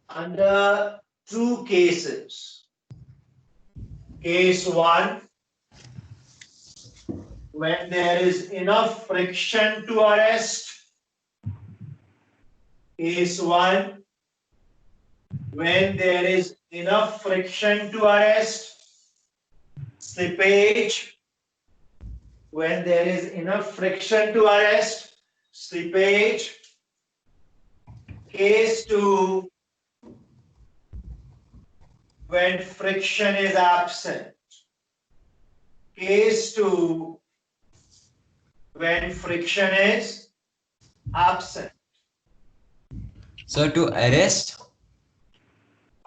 under two cases. Case 1, when there is enough friction to arrest. Case 1, when there is enough friction to arrest. Slippage, when there is enough friction to arrest. Slippage. Case 2, when friction is absent. Case 2, when friction is absent. So to arrest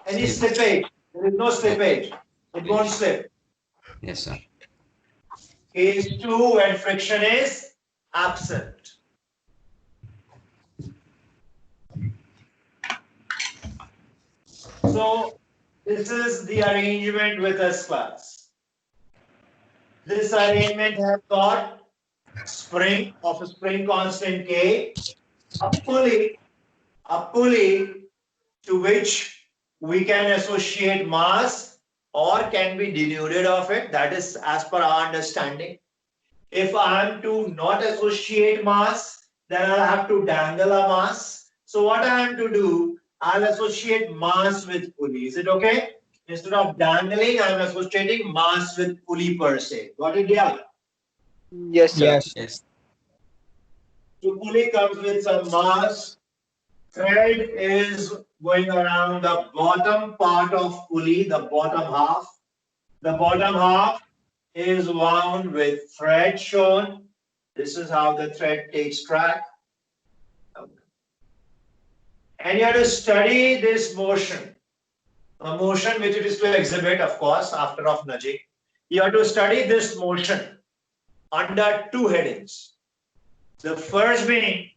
any slippage, there is no slippage, it won't slip. Yes, sir. Case 2, when friction is absent. So this is the arrangement with S class. This arrangement has got spring of a spring constant K, a pulley to which we can associate mass or can be denuded of it. That is as per our understanding. If I am to not associate mass, then I'll have to dangle a mass. So what I am to do, I'll associate mass with pulley. Is it okay? Instead of dangling, I'm associating mass with pulley per se. Got it, yeah? Yes, sir. Yes. Yes. So pulley comes with some mass. Thread is going around the bottom part of pulley, the bottom half. The bottom half is wound with thread shown. This is how the thread takes track. And you have to study this motion. A motion which it is to exhibit, of course, after of nudging. You have to study this motion under two headings. The first being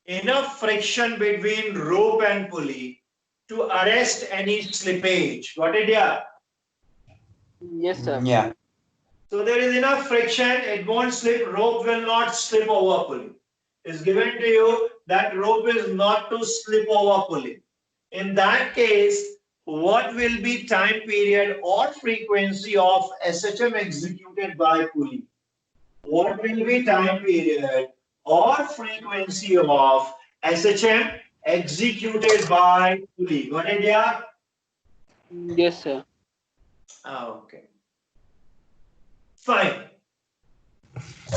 enough friction between rope and pulley to arrest any slippage. Got it, yeah? Yes, sir. Yeah. So there is enough friction, it won't slip, rope will not slip over pulley. It's given to you that rope is not to slip over pulley. In that case, what will be time period or frequency of SHM executed by pulley? What will be time period or frequency of SHM executed by pulley? Got it, yeah? Yes, sir. Okay. Fine.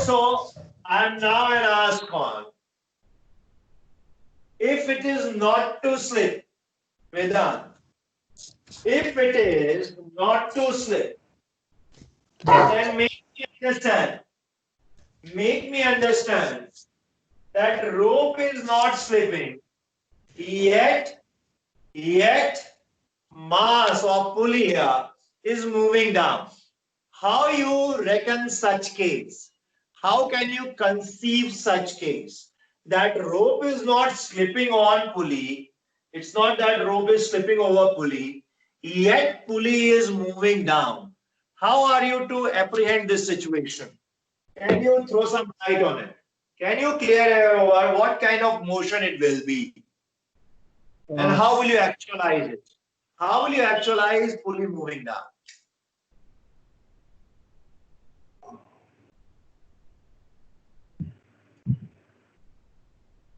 So I'm now an ask on. If it is not to slip, Vedant, if it is not to slip, then make me understand that rope is not slipping, yet mass or pulley here is moving down. How you reckon such case? How can you conceive such case? That rope is not slipping on pulley. It's not that rope is slipping over pulley, yet pulley is moving down. How are you to apprehend this situation? Can you throw some light on it? Can you clear over what kind of motion it will be? And how will you actualize it? How will you actualize pulley moving down?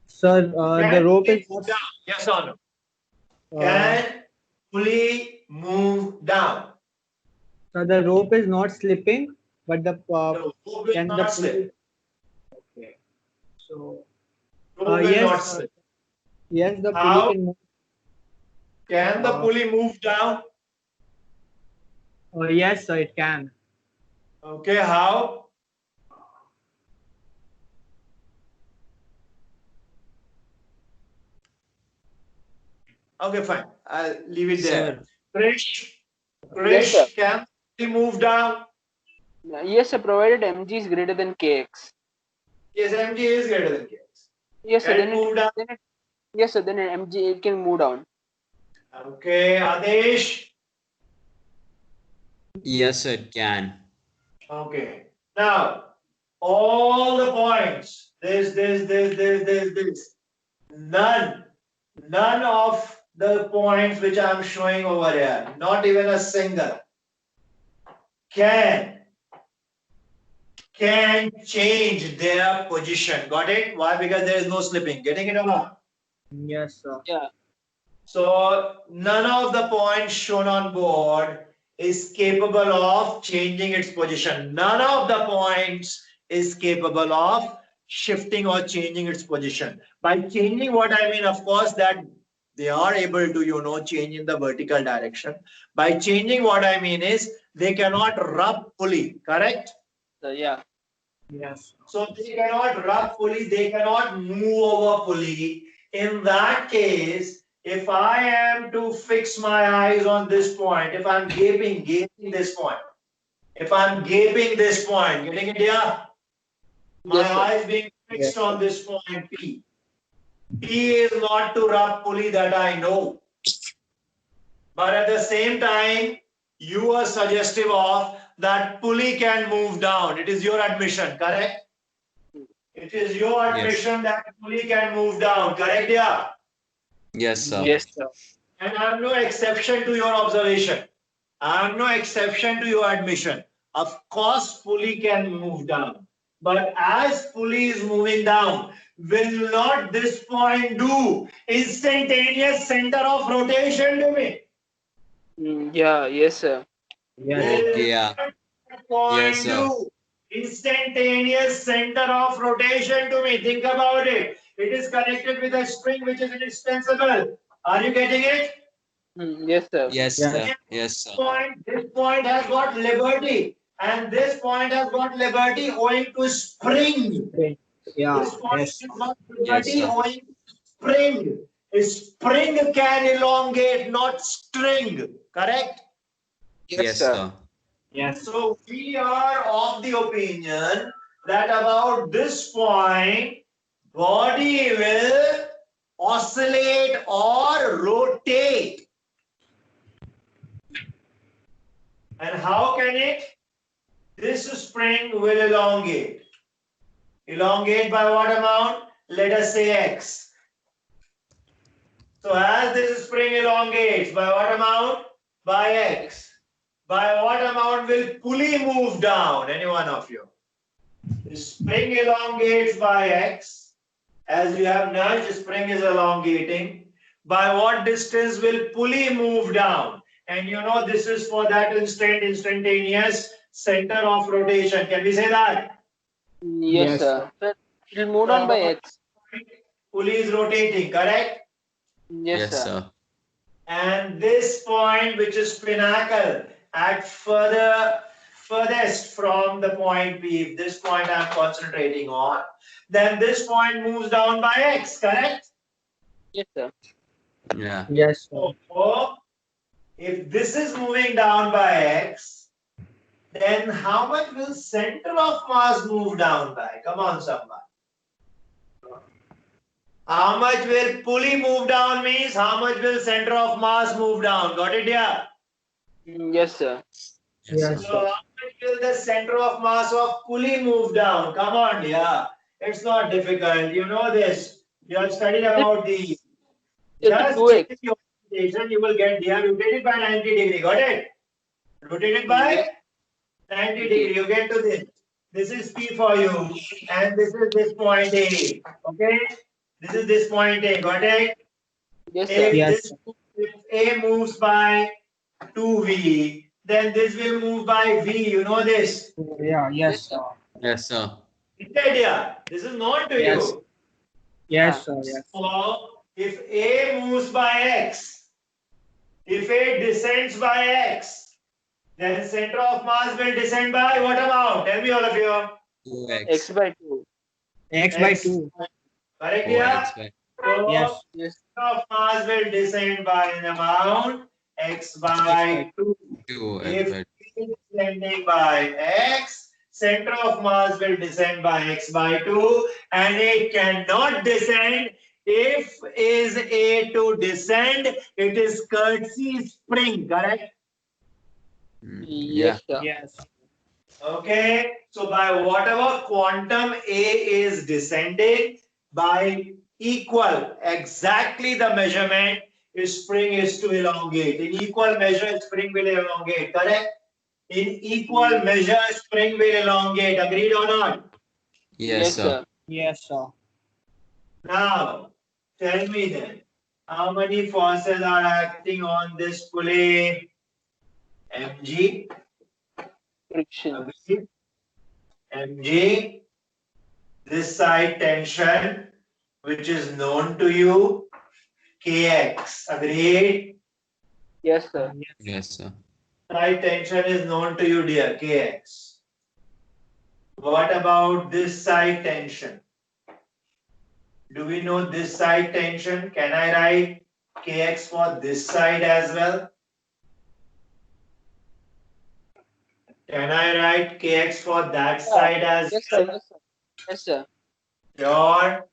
Sir, the rope is move not, down? Yes or no? Can pulley move down? sir, the rope is not slipping, but the The rope will can the not pulley, slip. okay. So Rope will not yes, slip. yes, the How? pulley can move. Can the pulley move down? Yes, sir, it can. Okay, how? Okay, fine. I'll leave it there. Krish, Yes, sir. can pulley move down? Yes, sir. Provided mg is greater than kx. Yes, mg is greater than kx. Yes, sir. Can it move down? Yes, sir. Then mg it can move down. Okay, Adesh. Yes, sir, it can. Okay. Now, all the points, this. None of the points which I'm showing over here, not even a single, can change their position. Got it? Why? Because there is no slipping. Getting it or not? Yes, sir. Yeah. So none of the points shown on board is capable of changing its position. None of the points is capable of shifting or changing its position. By changing, what I mean, of course, that they are able to, change in the vertical direction. By changing, what I mean is they cannot rub fully, correct? So, yeah. Yes. So they cannot rub fully, they cannot move over fully. In that case, if I am to fix my eyes on this point, if I'm gaping this point, if I'm gaping this point, getting it here? My Yes, sir. eyes being fixed Yes, on this point P. P is not to rub fully, that I know. But at the same time, you are suggestive of that pulley can move down. It is your admission, correct? It is your Yes. admission that pulley can move down, correct? Yeah. Yes, sir. Yes, sir. And I am no exception to your observation. I am no exception to your admission. Of course, pulley can move down. But as pulley is moving down, will not this point do instantaneous center of rotation to me? Yeah, yes, sir. Yes. Okay, yeah. Point Yes, sir. do instantaneous center of rotation to me. Think about it. It is connected with a spring which is indispensable. Are you getting it? Yes, sir. Yes, Yeah. sir. Yes, sir. This point has got liberty, and this point has got liberty owing to spring. Yeah. This point Yes. has got Yes, liberty sir. owing to spring. A spring can elongate, not string. Correct? Yes, sir. Yes. So we are of the opinion that about this point, body will oscillate or rotate. And how can it? This spring will elongate. Elongate by what amount? Let us say x. So as this spring elongates, by what amount? By x. By what amount will pulley move down? Any one of you? The spring elongates by x. As you have nudged, the spring is elongating. By what distance will pulley move down? And this is for that instantaneous center of rotation. Can we say that? Yes, Yes, sir. Sir, it will move on by X. Pulley is rotating, correct? Yes, Yes, sir. sir. And this point, which is pinnacle at furthest from the point P, if this point I'm concentrating on, then this point moves down by x, correct? Yes, sir. Yeah. Yes, sir. So, if this is moving down by x, then how much will center of mass move down by? Come on, somebody. How much will pulley move down means how much will center of mass move down? Got it, yeah? Yes, sir. Yes, Yes, sir. So how much will the center of mass of pulley move down? Come on, yeah. It's not difficult. You know this. You have studied about the. It's Just 2x. change your orientation, you will get here. Rotate it by 90 degree. Got it? Rotate it by 90 degree. You get to this. This is P for you. And this is this point A. Okay? This is this point A. Got it? Yes, If sir. Yes. if A moves by 2V, then this will move by V. You know this. Yeah. Yes, sir. Yes, sir. This idea. This is known to Yes. you. Yes, sir. Yes. So, if A moves by X, if A descends by X, then center of mass will descend by what amount? Tell me all of you. 2x. X by 2. X by X. 2. Correct, 4x yeah? by So, Yes. Yes. center of mass will descend by an amount X by 2. 2x If by it is descending by X, center of mass will descend by X by 2, and it cannot descend. If is A to descend, it is courtesy spring, correct? Yeah. Yes, sir. Yes. Okay, so by whatever quantum A is descending, by equal exactly the measurement, spring is to elongate. In equal measure, spring will elongate, correct? In equal measure, spring will elongate. Agreed or not? Yes, sir. Yes, sir. Now, tell me then, how many forces are acting on this pulley? Mg, Friction. agreed? Mg, this side tension, which is known to you, Kx, agreed? Yes, sir. Yes, sir. Side tension is known to you, dear, Kx. What about this side tension? Do we know this side tension? Can I write Kx for this side as well? Can I write Kx for that side as Yes, sir. well? Yes, sir. Yes, sir. Sure.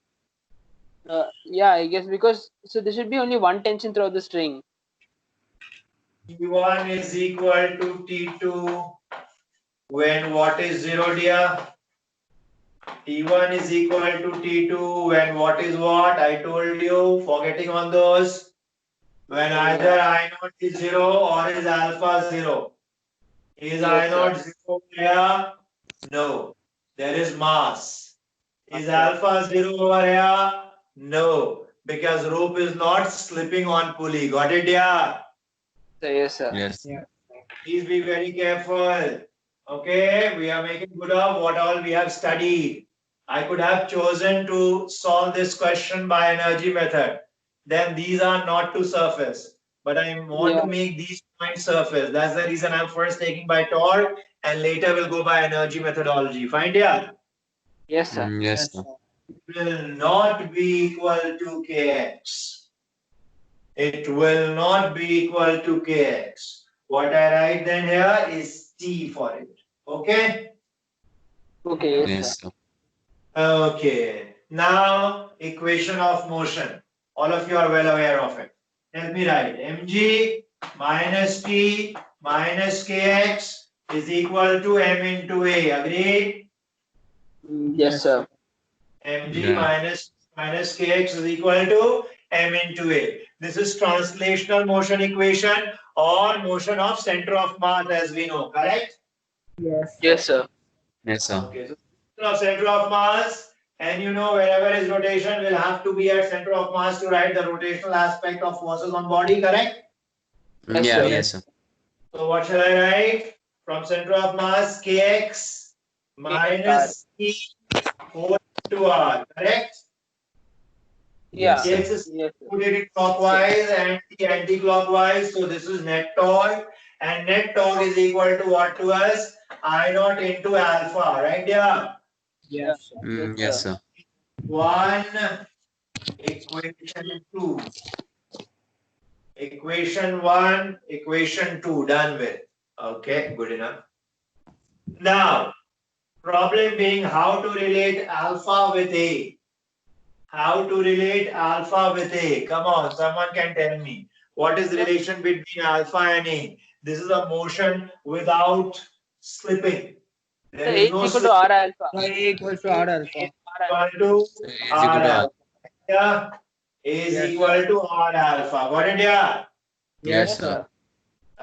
Yeah, I guess because so there should be only one tension throughout the string. T1 is equal to T2 when what is 0, dear? T1 is equal to T2 when what is what? I told you, forgetting on those. When either I naught is 0 or is alpha 0. Is I Yes, naught 0 here? No. There is mass. Is Okay. alpha 0 over here? No. Because rope is not slipping on pulley. Got it, yeah? So, yes, sir. Yes. Yeah. Please be very careful. Okay, we are making good of what all we have studied. I could have chosen to solve this question by energy method. Then these are not to surface. But I want to make these points surface. That's the reason I'm first taking by torque and later will go by energy methodology. Fine, yeah? Yes, sir. Yes, sir. It will not be equal to Kx. It will not be equal to Kx. What I write then here is T for it. Okay? Okay, yes, Yes, sir. sir. Okay. Now, equation of motion. All of you are well aware of it. Let me write mg minus T minus Kx is equal to m into A. Agreed? Yes, sir. mg Yeah. minus Kx is equal to m into A. This is translational motion equation or motion of center of mass as we know, correct? Yes. Yes, sir. Yes, sir. Okay, so center of mass, and you know wherever is rotation will have to be at center of mass to write the rotational aspect of forces on body, correct? Yes, Yeah, sir. yes, sir. So what shall I write? From center of mass, Kx minus T whole to R, correct? Yeah. Yes, Kx sir. is Yes, sir. rotated clockwise and T anti-clockwise, so this is net torque, and net torque is equal to what to us? I naught into alpha, right? Yeah. Yes, sir. Yes, sir. 1, equation 2. Equation 1, equation 2, done with. Okay, good enough. Now, problem being how to relate alpha with A. How to relate alpha with A. Come on, someone can tell me. What is the relation between alpha and A? This is a motion without slipping. There So is A no is equal to slipping. R alpha. So A equals to R alpha. Equal to Is R equal to R. alpha. Yeah. A is Yes. equal to R alpha. Got it, yeah? Yes, Yes, sir.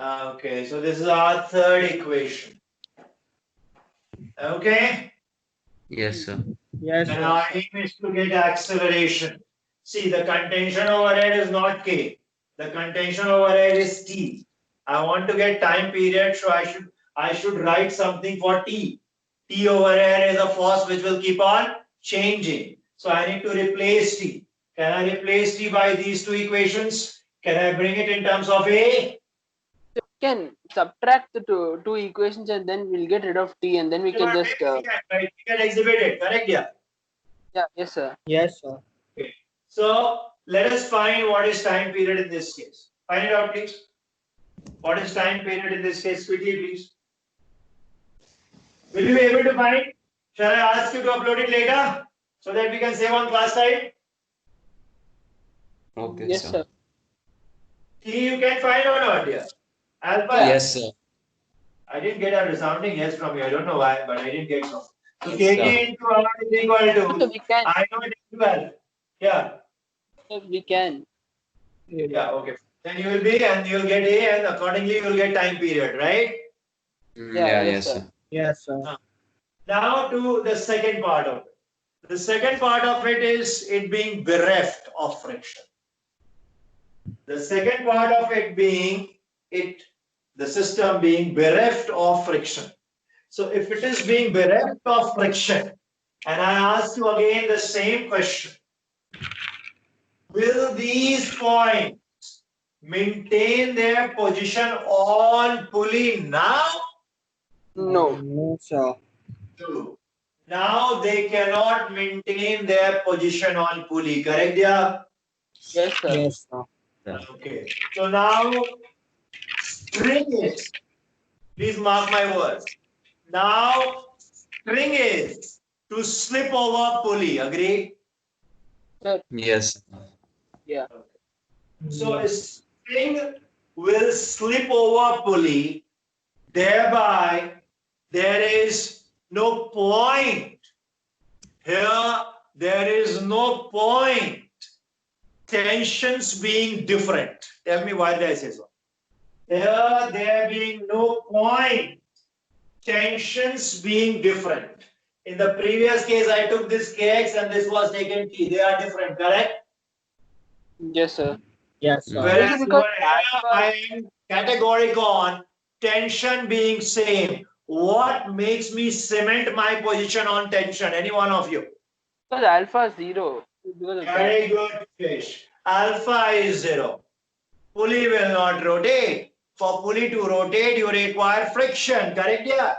Okay, so this is our third equation. Okay, Yes, sir. Yes, and sir. our aim is to get acceleration. See, the contention overhead is not K. The contention overhead is T. I want to get time period, so I should write something for T. T overhead is a force which will keep on changing. So I need to replace T. Can I replace T by these two equations? Can I bring it in terms of A? So we can subtract the two equations and then we'll get rid of T and then we can just We can exhibit it, correct? Yeah. yeah, yes, sir. Yes, sir. Okay. So let us find what is time period in this case. Find it out, please. What is time period in this case? Quickly, please. Will you be able to find? Shall I ask you to upload it later so that we can save on class side? Okay, Yes, sir. sir. T you can find or not, dear? Alpha. Yes, sir. I didn't get a resounding yes from you. I don't know why, but I didn't get some. So Yes, KT sir. into R is equal So to we can. I know it into L. Yeah. So we can. Yeah, okay. Then you will be, and you'll get A, and accordingly you'll get time period, right? Yeah, yes, sir. Yes, sir. Now to the second part of it. The second part of it is it being bereft of friction. The second part of it being the system being bereft of friction. So if it is being bereft of friction, and I ask you again the same question, will these points maintain their position on pulley now? No. No, sir. No. Now they cannot maintain their position on pulley, correct? Yeah. Yes, sir. Yes, sir. Okay. So now string is, please mark my words. Now string is to slip over pulley, agree? Yes. Yeah. So a string will slip over pulley, thereby there is no point. Here there is no point. Tensions being different. Tell me why did I say so? Here there being no point. Tensions being different. In the previous case, I took this kx and this was taken t. They are different, correct? Yes, sir. Yes, sir. Whereas Maybe because over here, I am categorical on tension being same. What makes me cement my position on tension? Any one of you? Because alpha is 0. Because of that. Very good fish. Alpha is 0. Pulley will not rotate. For pulley to rotate, you require friction. Correct? Yeah.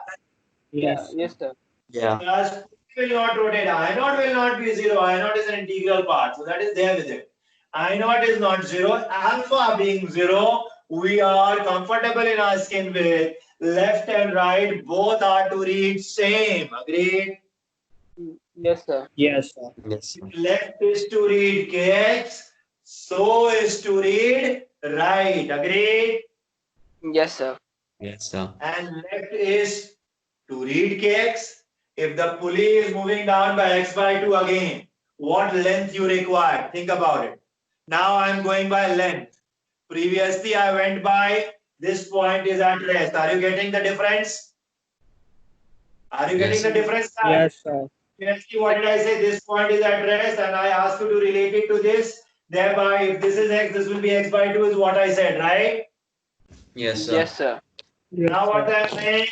Yes. Yes, sir. Yeah. Thus, pulley will not rotate. I naught will not be 0. I naught is an integral part. So that is there with it. I naught is not 0. Alpha being 0, we are comfortable in our skin with left and right. Both are to read same. Agreed? Yes, sir. Yes, sir. Yes, sir. Left is to read kx, so is to read right. Agreed? Yes, sir. Yes, sir. And left is to read kx. If the pulley is moving down by x by 2 again, what length you require? Think about it. Now I am going by length. Previously I went by this point is at rest. Are you getting the difference? Are you getting Yes. the difference? Yes, sir. Previously, what did I say? This point is at rest, and I asked you to relate it to this. Thereby, if this is x, this will be x by 2 is what I said, right? Yes, sir. Yes, sir. Yes, Now what sir. I am saying,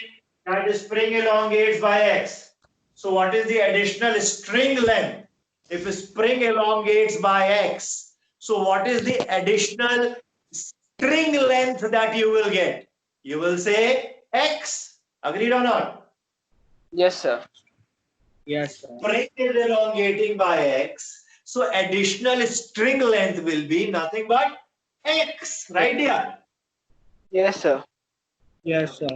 that the spring elongates by x. So what is the additional string length? If a spring elongates by x, so what is the additional string length that you will get? You will say x. Agreed or not? Yes, sir. Yes, sir. Spring is elongating by x. So additional string length will be nothing but x, right here. Yes, sir. Yes, sir.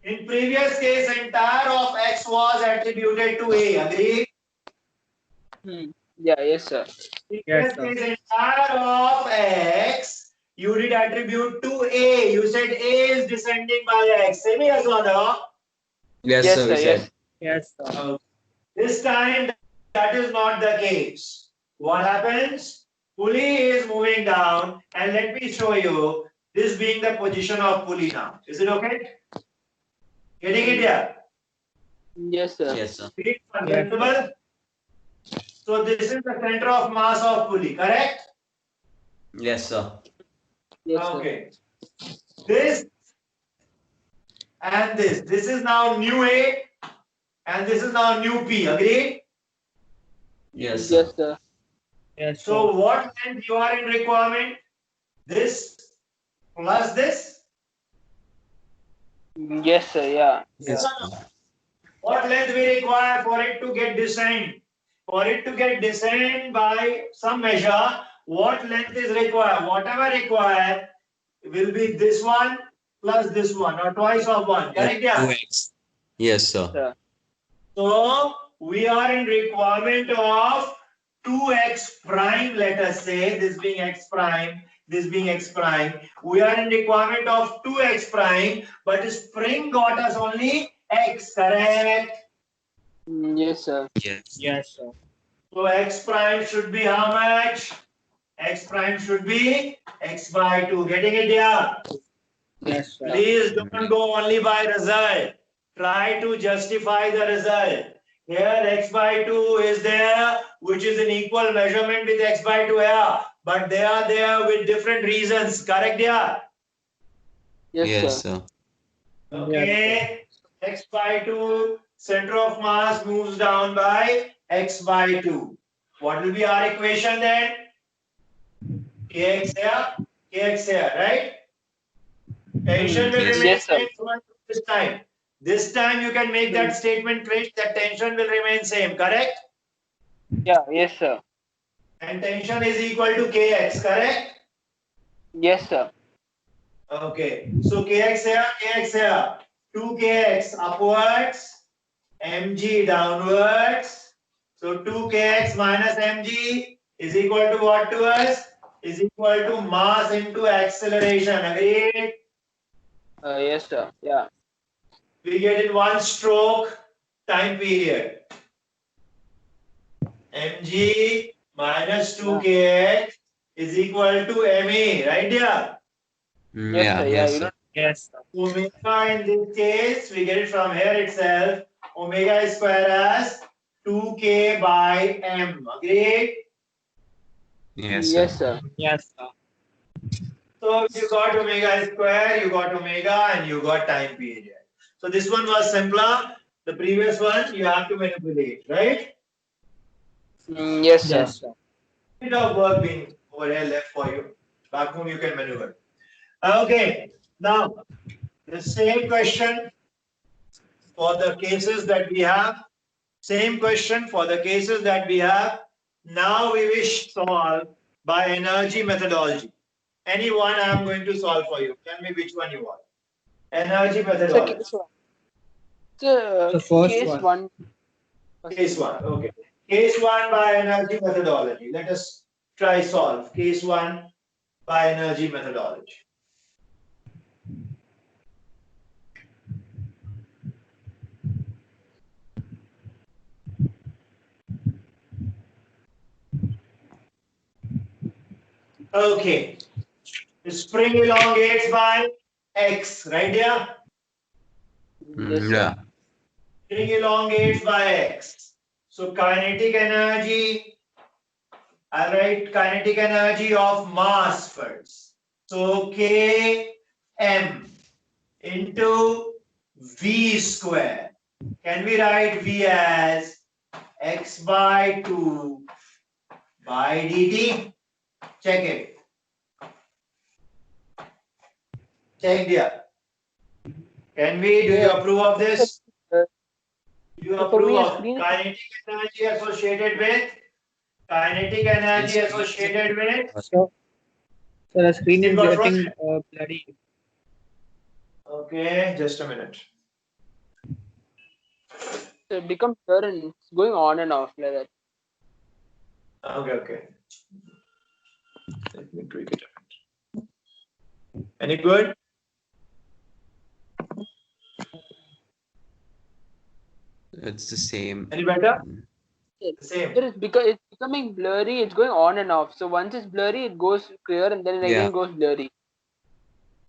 In previous case, entire of x was attributed to A. Agree? Yeah, yes, sir. Yes, Previous sir. case, entire of x, you did attribute to A. You said A is descending by x. Say me yes or no? Yes, Yes, sir. We sir. Yes. said. Yes, sir. This time, that is not the case. What happens? Pulley is moving down, and let me show you this being the position of pulley now. Is it okay? Getting it here? Yes, sir. Yes, sir. Is it acceptable? So this is the center of mass of pulley, correct? Yes, sir. Yes, sir. Okay. This and this is now new A, and this is now new P. Agreed? Yes, sir. Yes, sir. Yes, So sir. what length you are in requirement? This plus this. Yes, sir. Yeah. Yes, sir. What length we require for it to get descent? For it to get descent by some measure, what length is required? Whatever required will be this one plus this one, or twice of one. Correct? Yeah. 2x. Yes, sir. Sir. So we are in requirement of 2x prime, let us say, this being x prime, this being x prime. We are in requirement of 2x prime, but spring got us only x, correct? Yes, sir. Yes. Yes, sir. So x prime should be how much? X prime should be x by 2. Getting it here? Yes, sir. Please don't go only by result. Try to justify the result. Here x by 2 is there, which is an equal measurement with x by 2 here. But they are there with different reasons. Correct here? Yes, Yes, sir. sir. Okay. X by 2, center of mass moves down by x by 2. What will be our equation then? Kx here, kx here, right? Tension will Yes. remain Yes, sir. same for this time. This time you can make that statement, Krish, that tension will remain same, correct? Yeah, yes, sir. And tension is equal to kx, correct? Yes, sir. Okay. So kx here, 2kx upwards, mg downwards. So 2kx minus mg is equal to what to us? Is equal to mass into acceleration. Agreed? Yes, sir. Yeah. We get in one stroke time period. mg minus 2kx is equal to me, right dear? Yes, Yeah, sir. Yeah, yes, you sir. don't. Yes, sir. Omega in this case, we get it from here itself. Omega square as 2k by m. Agreed? Yes, sir. Yes, sir. Yes, sir. So you got omega square, you got omega, and you got time period. So this one was simpler. The previous one you have to manipulate, right? Yes, sir. Yes, sir. Bit of work being over here left for you. Back home you can maneuver. Okay. Now the same question for the cases that we have. Same question for the cases that we have. Now we wish solve by energy methodology. Any one I am going to solve for you. Tell me which one you want. Energy So, methodology. case one. So, The first case one. one. Case one. Okay. Case one by energy methodology. Let us try solve. Case one by energy methodology. Okay. The spring elongates by x, right here? Yes, sir. Yeah. Spring elongates by x. So kinetic energy, I'll write kinetic energy of mass first. So Km into V square. Can we write V as x by 2 by dt? Check it. Check there. Can we, do you approve of this? Uh, Do you So for me, approve a of screen- kinetic energy associated with? Kinetic energy Yes, associated with? So the screen You is got getting bloody. Okay, just a minute. So it becomes blur and it's going on and off like that. Okay. Let me tweak it out. Any good? It's the same. Any better? Yes. The same. It is because it's becoming blurry. It's going on and off. So once it's blurry, it goes clear and then it Yeah. again goes blurry.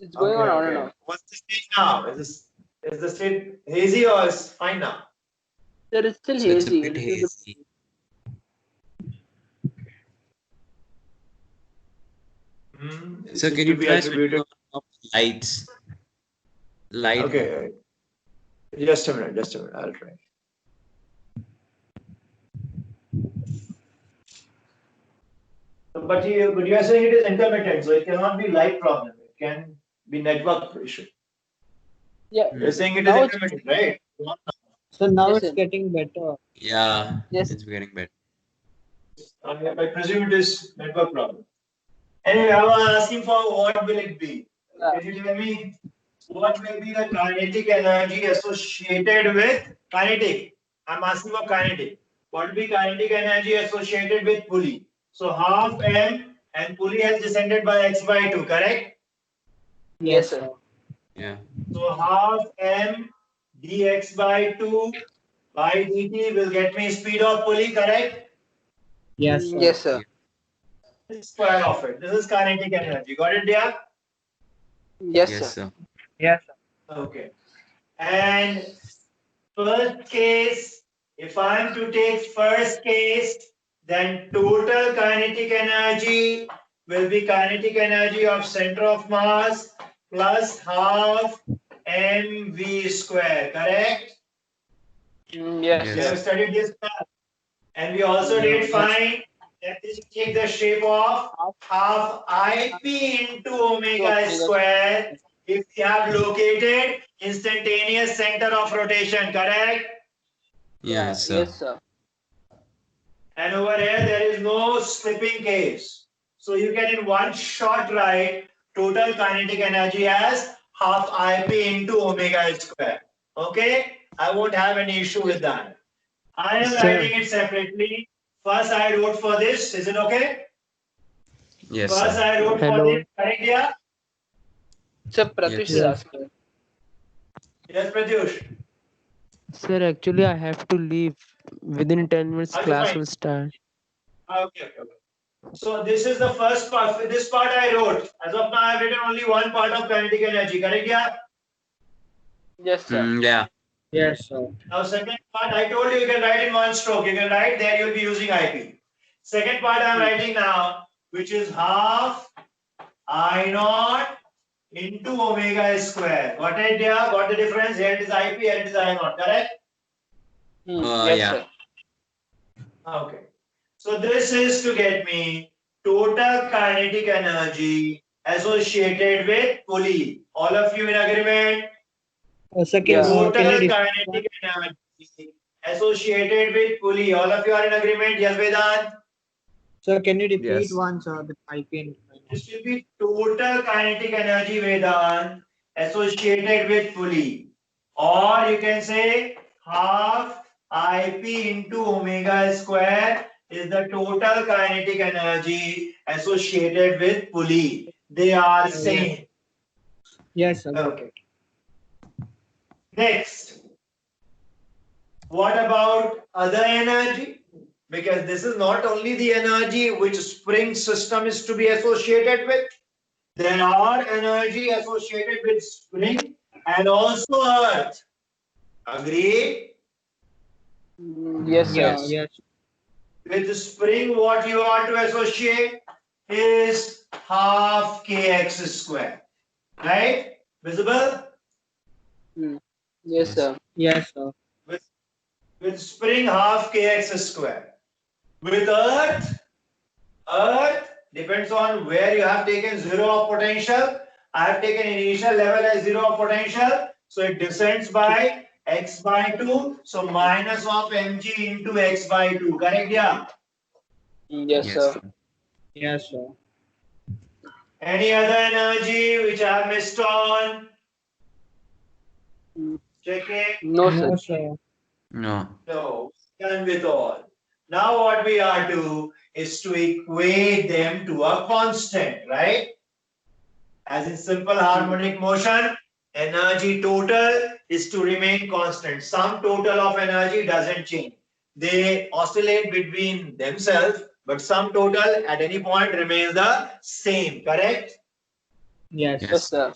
It's going Okay, on and okay. off. What's the state now? Is the state hazy or is fine now? There is still So it's a hazy. bit little bit. hazy. It So seems can to you be try attributed. switching off lights? Light. Okay. Just a minute. I'll try. But you are saying it is intermittent, so it cannot be light problem. It can be network issue. Yeah. You're saying it is Now it's- intermittent, right? So now Yes, it's sir. getting better. Yeah. Yes. It's getting better. I presume it is network problem. Anyway, I was asking for what will it be? Can you tell me what will be the kinetic energy associated with kinetic? I'm asking for kinetic. What will be kinetic energy associated with pulley? So half m and pulley has descended by x by 2, correct? Yes, sir. Yeah. So half m dx by 2 by dt will get me speed of pulley, correct? Yes, sir. Yes, sir. Square of it. This is kinetic energy. Got it, dear? Yes, Yes, sir. sir. Yes. Okay. And first case, if I am to take first case, then total kinetic energy will be kinetic energy of center of mass plus half mv square, correct? Yes, We have sir. studied this class. And we also did find that this takes the shape of half IP into omega square if we have located instantaneous center of rotation, correct? Yes, sir. Yes, sir. And over here, there is no slipping case. So you can in one shot write total kinetic energy as half IP into omega square. Okay? I won't have any issue with that. I am Sir. writing it separately. First, I wrote for this. Is it okay? Yes, First, sir. I wrote for Hello. this. Correct, yeah? Sir, Pratyush is Yes. asking. Yes, Pratyush. Sir, actually, I have to leave. Within 10 minutes, Okay, class fine. will start. Okay. So this is the first part. This part I wrote. As of now, I have written only one part of kinetic energy. Correct, yeah? Yes, sir. Yeah. Yes, sir. Now, second part, I told you can write in one stroke. You can write there, you'll be using IP. Second part I'm writing now, which is half I naught into omega square. Got it, yeah? Got the difference? Here it is IP, here it is I naught. Correct? Yes, Yeah. sir. Okay. So this is to get me total kinetic energy associated with pulley. All of you in agreement? Sir, Yeah. Total can you kinetic energy associated with pulley. All of you are in agreement? Yes, Vedant? Sir, can you repeat Yes. once the IP? This will be total kinetic energy, Vedant, associated with pulley. Or you can say half IP into omega square is the total kinetic energy associated with pulley. They are same. Yes, sir. Okay. Next. What about other energy? Because this is not only the energy which spring system is to be associated with. There are energy associated with spring and also earth. Agree? Yes, sir. Yeah, Yes. yes. With the spring, what you are to associate is half kx square. Right? Visible? Yes, sir. Yes, sir. With spring, half kx square. With earth depends on where you have taken zero of potential. I have taken initial level as zero of potential. So it descends by x by 2. So minus of mg into x by 2. Correct? Yeah. Yes, Yes, sir. sir. Yes, sir. Any other energy which I have missed on? Checking. No, sir. No, sir. No. No. Done with all. Now what we are to is to equate them to a constant, right? As in simple harmonic motion, energy total is to remain constant. Sum total of energy doesn't change. They oscillate between themselves, but sum total at any point remains the same, correct? Yes. Yes, sir.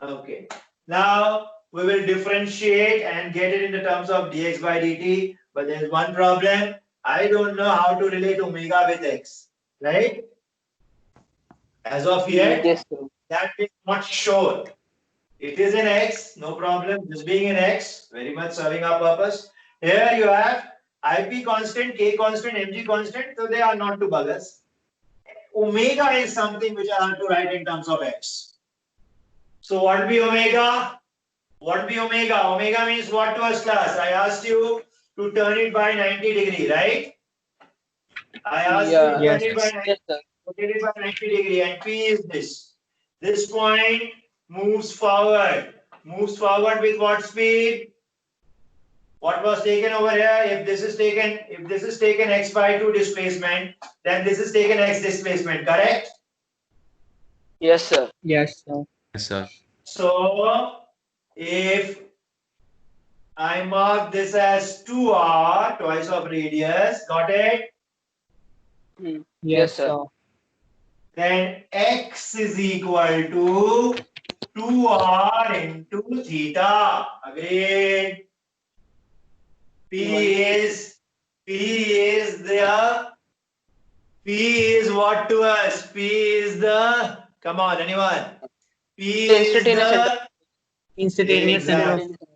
Okay. Now we will differentiate and get it in the terms of dx by dt, but there is one problem. I don't know how to relate omega with x, right? As of yet, Yes, sir. that is not sure. It is in x, no problem. This being in x, very much serving our purpose. Here you have IP constant, K constant, Mg constant, so they are not to bug us. Omega is something which I have to write in terms of x. So what will be omega? What will be omega? Omega means what to us, class? I asked you to turn it by 90 degree, right? I asked you to turn Yes. it by 90 Yes, sir. rotate it by 90 degree, and P is this. This point moves forward. Moves forward with what speed? What was taken over here? If this is taken x by 2 displacement, then this is taken x displacement, correct? Yes, sir. Yes, sir. Yes, sir. So if I mark this as 2r, twice of radius, got it? Yes, sir. Then x is equal to 2r into theta. Agreed. P is what to us? P is the, come on, anyone? P is Instantaneous the, Instantaneous center of exactly.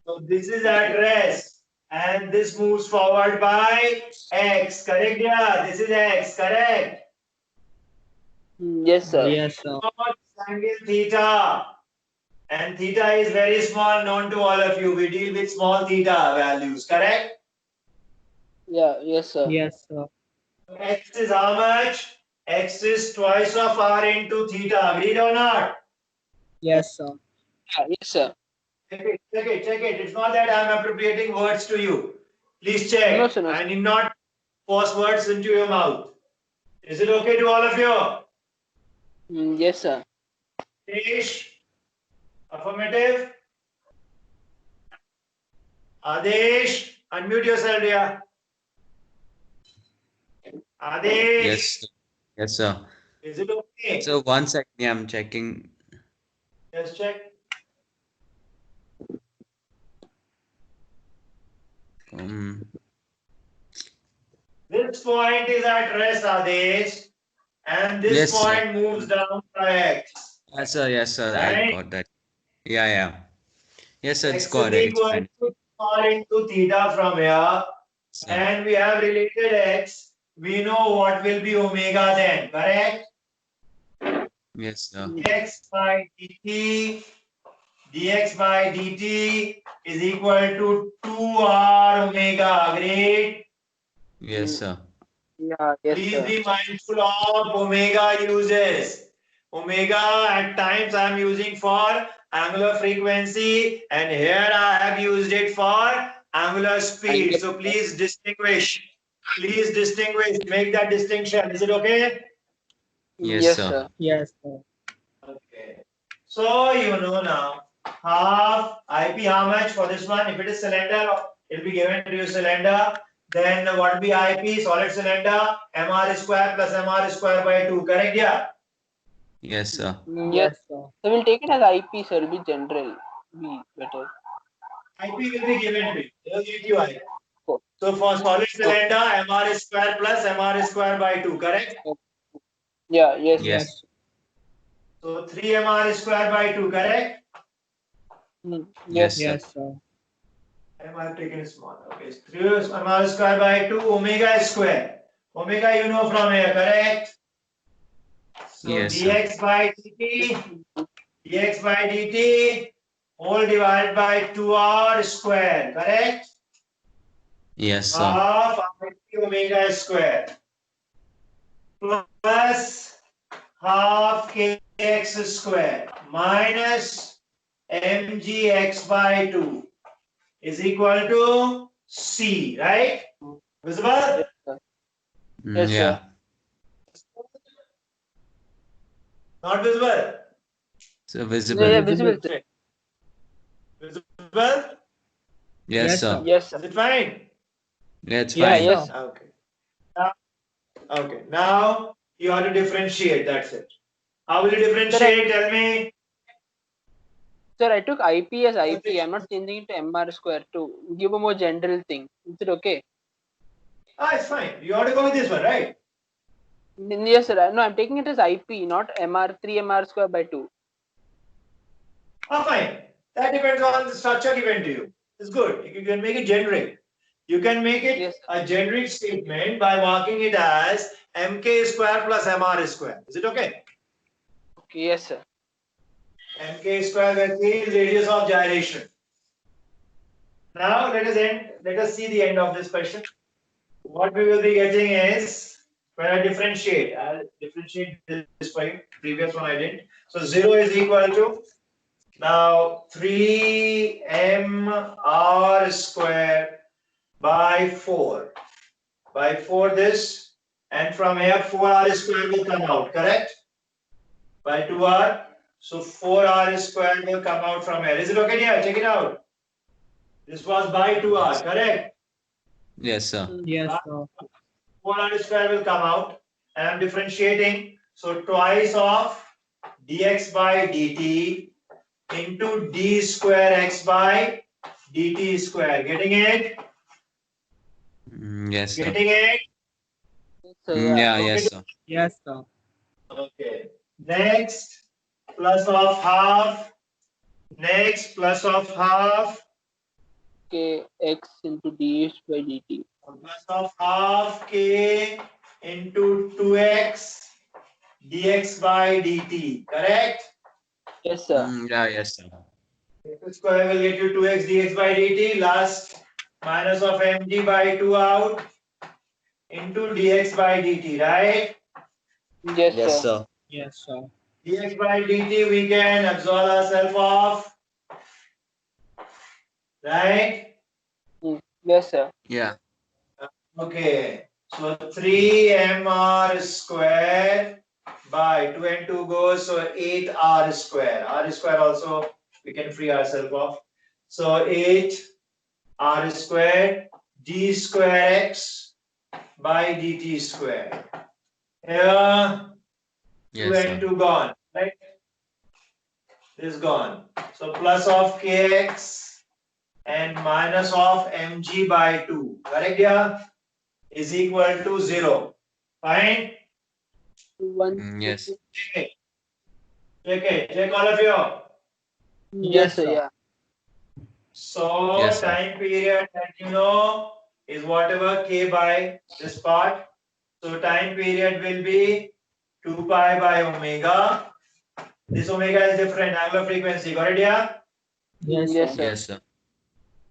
So this is at rest and this moves forward by x. Correct? Yeah, this is x. Correct. Yes, sir. yes, sir. Angle theta. And theta is very small, known to all of you. We deal with small theta values. Correct? Yeah, yes, sir. Yes, sir. X is how much? X is twice of r into theta. Agreed or not? Yes, sir. Yeah, yes, sir. Check it. It's not that I'm appropriating words to you. Please check. No, sir, no, I sir. need not force words into your mouth. Is it okay to all of you? Yes, sir. Adesh? Affirmative? Adesh? Unmute yourself, dear. Adesh? Yes, sir. Yes, sir. Is it okay? So 1 second, yeah, I'm checking. Just check. This point is at rest, Adesh. And this Yes, sir. point moves down by x. Yes, sir. I Right? got that. Yeah. Yes, sir. It's X is got it. It's equal fine. to r into theta from here. Sir. And we have related x. We know what will be omega then, correct? Yes, sir. dx by dt is equal to 2r omega. Agreed? Yes, sir. Yeah, yes, Please sir. be mindful of omega uses. Omega at times I am using for angular frequency and here I have used it for angular speed. So please distinguish. Make that distinction. Is it okay? Yes, Yes, sir. sir. Yes, sir. Okay. So you know now half IP how much for this one? If it is cylinder, it will be given to you cylinder. Then what will be IP? Solid cylinder, mr square plus mr square by 2. Correct? Yeah. Yes, sir. Yes. Yes, sir. So we'll take it as IP, sir. Be general. Be better. IP will be given to you. They will give you IP. Cool. So for solid cylinder, mr square plus mr square by 2. Correct? Yeah, yes, sir. Yes. Yes. So 3 mr square by 2. Correct? Yes, sir. Yes, sir. I have taken small. Okay. 3 mr square by 2 omega square. Omega you know from here. Correct? So Yes, sir. dx by dt whole divided by 2r square, correct? Yes, sir. Half RT omega square plus half kx square minus mgx by 2 is equal to c, right? Visible? Yes, sir. Yeah. Not visible? So visible. Yeah, visible, sir. Visible? Yes, Yes, sir. sir. Yes, Is sir. it fine? Yeah, it's Yeah, fine. yes. Okay. Okay. Now you have to differentiate. That's it. How will you differentiate? Tell me. Sir, I took IP as IP. I'm not changing it to MR square to give a more general thing. Is it okay? It's fine. You have to go with this one, right? Yes, sir. No, I'm taking it as IP, not MR 3 MR square by 2. Fine. That depends on the structure given to you. It's good. You can make it generic. You can make it Yes. a generic statement by marking it as mk square plus mr square. Is it okay? Okay, yes, sir. mk square that means radius of gyration. Now let us see the end of this question. What we will be getting is when I differentiate, I'll differentiate this by previous one I didn't. So 0 is equal to now 3mr square by 4. By 4 this, and from here 4r square will come out, correct? By 2r, so 4r square will come out from here. Is it okay here? Check it out. This was by 2r, correct? Yes, sir. Yes, sir. 4r square will come out. and I'm differentiating. So twice of dx by dt into d square x by dt square. Getting it? Yes, sir. Getting it? So yeah. Yeah, Okay. yes, sir. Yes, sir. Okay. Next, plus of half. Next, plus of half. K x into dx by dt. Plus of half k into 2x dx by dt. Correct? Yes, sir. Yeah, yes, sir. X square will get you 2x dx by dt. Last minus of mg by 2 out into dx by dt. Right? Yes, Yes, sir. sir. Yes, sir. Dx by dt we can absolve ourselves of. Right? Yes, sir. Yeah. Okay. So 3mr square by 2 and 2 goes, so 8r square. R square also we can free ourselves of. So 8r square d square x by dt square. Here 2 Yes, and sir. 2 gone, right? This is gone. So plus of kx and minus of mg by 2. Correct, yeah? Is equal to 0. Fine? One. Yes. Check it. Check it. Check all of you. Yes, sir. sir. Yeah. So Yes, sir. time period that you know is whatever k by this part. So time period will be 2 pi by omega. This omega is different, angular frequency. Got it, yeah? Yes, Yes, sir. sir. Yes, sir.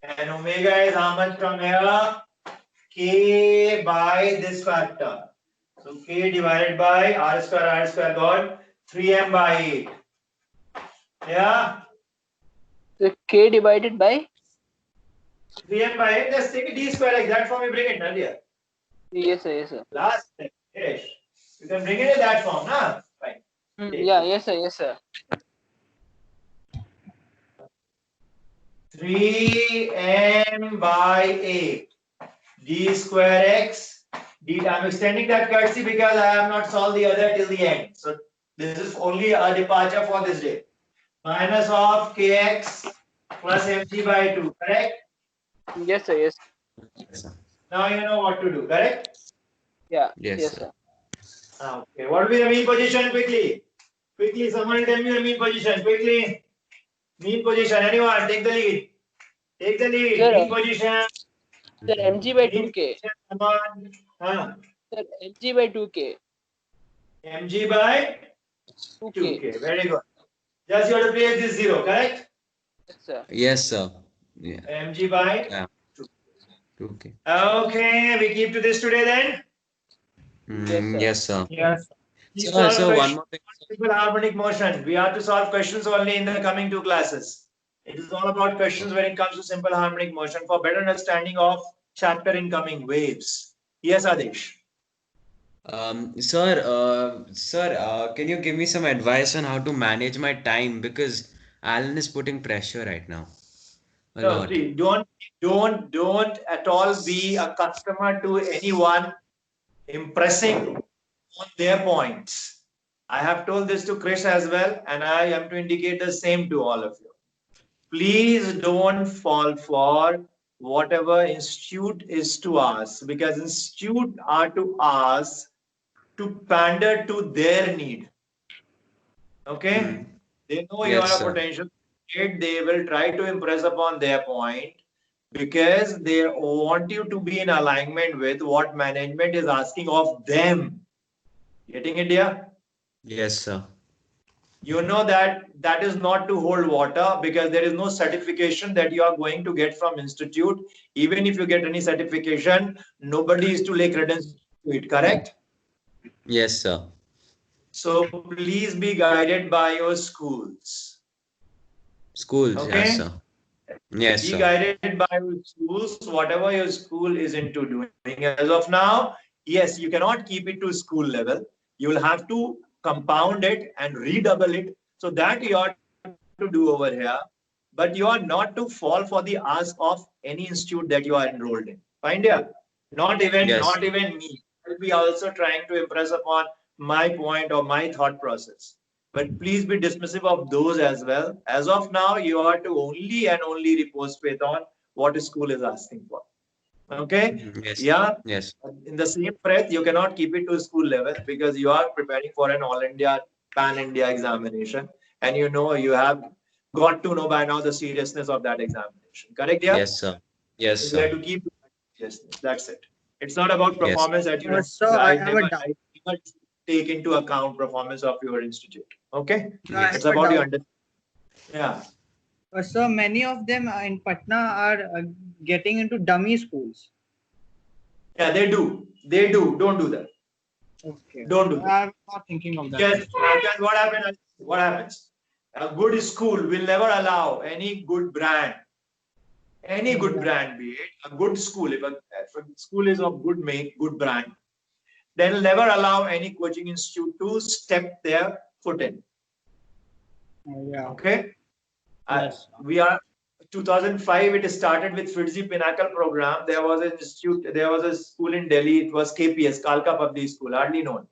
And omega is how much from here? K by this factor. So k divided by r square got 3m by 8. Yeah? So k divided by. 3m by 8. Just take a d square exact form, you bring it earlier. Yes, sir. Yes, sir. Last thing, yes. You can bring it in that form, na? Fine. Yeah. Yes, sir. Yes, sir. 3m by 8 d square x d. I'm extending that courtesy because I have not solved the other till the end. So this is only a departure for this day. Minus of kx plus mg by 2, correct? Yes, sir. Yes. Yes, sir. Now you know what to do, correct? Yeah. Yes, Yes, sir. sir. Okay, what will be the mean position quickly? Quickly, someone tell me the mean position, quickly. Mean position, anyone, take the lead. Take the lead, Sir, mean position. Sir, mg by Mean 2k. position, come on. Huh? Sir, mg by 2k. mg by 2k. 2k, very good. Just you have to place this 0, correct? Yes, sir. Yes, sir. Yeah. mg by Yeah. 2. Okay. Okay, we keep to this today then. Yes, sir. Yes, sir. Yes, sir. Keep Sir, solve so one questions more thing. on simple harmonic motion. We have to solve questions only in the coming 2 classes. It is all about questions when it comes to simple harmonic motion for better understanding of chapter incoming waves. Yes, Adesh. Sir, can you give me some advice on how to manage my time because Alan is putting pressure right now. A No, lot. see, don't at all be a customer to anyone impressing on their points. I have told this to Krish as well, and I am to indicate the same to all of you. Please don't fall for whatever institute is to ask, because institute are to ask to pander to their need. Okay? They know you Yes, are a sir. potential kid. They will try to impress upon their point because they want you to be in alignment with what management is asking of them. Getting it, dear? Yes, sir. You know that that is not to hold water because there is no certification that you are going to get from institute. Even if you get any certification, nobody is to lay credence to it, correct? Yes, sir. So please be guided by your schools. Schools, yes, Okay? sir. Yes, Be sir. guided by your schools, whatever your school is into doing. As of now, yes, you cannot keep it to school level. You will have to compound it and redouble it. So that you are to do over here. But you are not to fall for the ask of any institute that you are enrolled in. Find here. Not even Yes, sir. me. will be also trying to impress upon my point or my thought process. But please be dismissive of those as well. As of now, you are to only and only repose faith on what the school is asking for. Okay? Yes. Yeah. Yes. In the same breath, you cannot keep it to school level because you are preparing for an all India, pan India examination. And you know, you have got to know by now the seriousness of that examination. Correct? Yeah. Yes, sir. Yes, You have sir. to keep seriousness. That's it. It's not about Yes. performance at your Sir, I have a doubt. I never take into account performance of your institute. Okay? I Yes. It's have a about your doubt. understanding. Yeah. Sir, many of them in Patna are getting into dummy schools. Yeah, they do. They do. Don't do that. Okay. Don't do that. I'm not thinking of that. Because what happens? What happens? A good school will never allow any good brand, any good brand, be it a good school. If a school is of good make, good brand, they'll never allow any coaching institute to step their foot in. Yeah. Okay. Yes. We are 2005. It started with FITZI Pinnacle program. There was an institute. There was a school in Delhi. It was KPS, Kalka Public School, hardly known.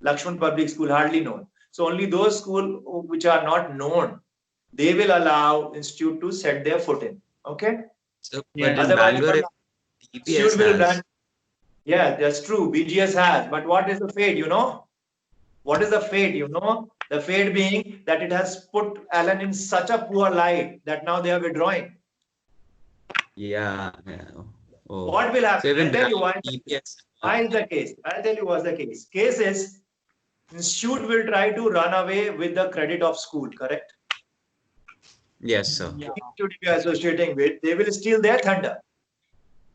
Lakshman Public School, hardly known. So only those schools which are not known, they will allow institute to set their foot in. Okay. So, Yeah. but in Otherwise, Bangalore, institute TPS will has. ban. Yeah, that's true. BGS has. But what is the fate? You know? What is the fate? You know? The fate being that it has put Alan in such a poor light that now they are withdrawing. Yeah. Yeah. Oh. What will So happen? even I'll tell you Bangalore why. TPS. Why is the case? I'll tell you what's the case. Case is institute will try to run away with the credit of school, correct? Yes, sir. Yeah. Institute you are associating with, they will steal their thunder.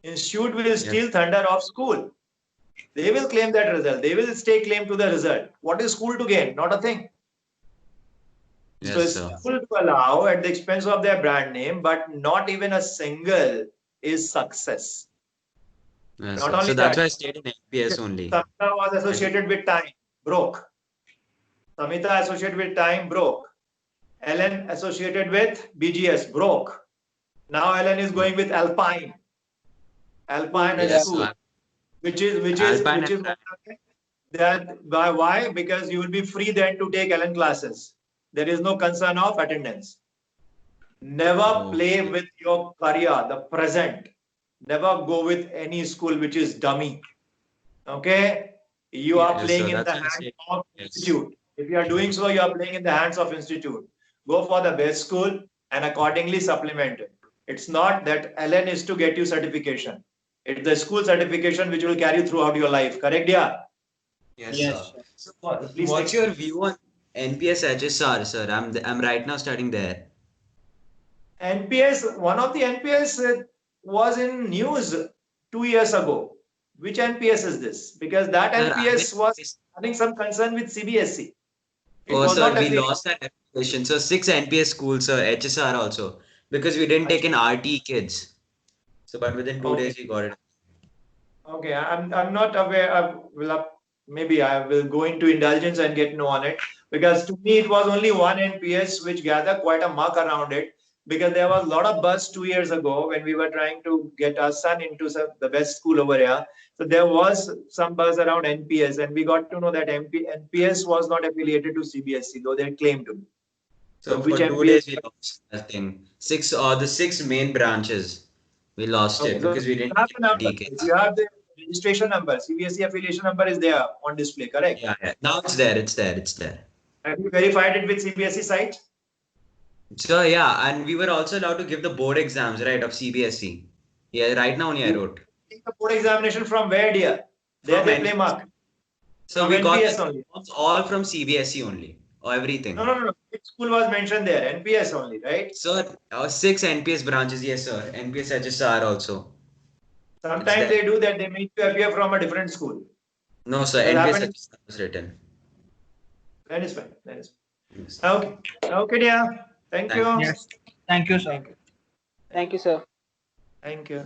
Institute will steal thunder of school. They will claim that result. They will stake claim to the result. What is school to gain? Not a thing. So Yes, sir. school to allow at the expense of their brand name, but not even a single is success. Yes, Not sir. only So that's that, why I stayed in NPS only. Samita was associated with time, broke. Samita associated with time, broke. Ellen associated with BGS, broke. Now Ellen is going with Alpine. Alpine Yes, school, sir. which is Alpine and that by why? Because you will be free then to take Ellen classes. There is no concern of attendance. Never play with your career, the present. Never go with any school which is dummy. Okay? You are Yes, playing sir. in the That's why I hands stayed. of Yes. institute. If you are doing so, you are playing in the hands of institute. Go for the best school and accordingly supplement it. It's not that Ellen is to get you certification. It's the school certification which will carry you throughout your life. Correct? Yeah. Yes, Yes. sir. So Please what's take- your view on NPS HSR, sir? I'm right now studying there. NPS, one of the NPS was in news 2 years ago. Which NPS is this? Because that Sir, NPS was having some concern with CBSE. It Oh, was sir, not we affiliated. lost that application. So 6 NPS schools, sir, HSR also, because we didn't take in RT kids. So, but within 2 days we got it. Okay, I'm not aware. Maybe I will go into indulgence and get know on it because to me it was only one NPS which gathered quite a mark around it because there was a lot of buzz 2 years ago when we were trying to get our son into the best school over here. So there was some buzz around NPS and we got to know that NPS was not affiliated to CBSE though they claimed to be. So which for 2 days NPS? we lost that thing. The 6 main branches, we lost Okay, it so because we you didn't have take the number. RT kids. You have the registration number. CBSE affiliation number is there on display, correct? Yeah, yeah. Now it's there, it's there, it's there. Have you verified it with CBSE site? So yeah, and we were also allowed to give the board exams, right, of CBSE. Yeah, right now only I wrote. Take the board examination from where, dear? There From they N- play mark. So From we got NPS the only. results all from CBSE only, or everything. No. Which school was mentioned there? NPS only, right? Sir, 6 NPS branches, yes, sir. NPS HSR also. Sometimes they do that. They make you appear from a different school. No, sir. That NPS happened. HSR was written. That is fine. That is Yes. fine. Okay. Okay, dear. Thank you. Yes. Thank you, sir. Thank you, sir. Thank you.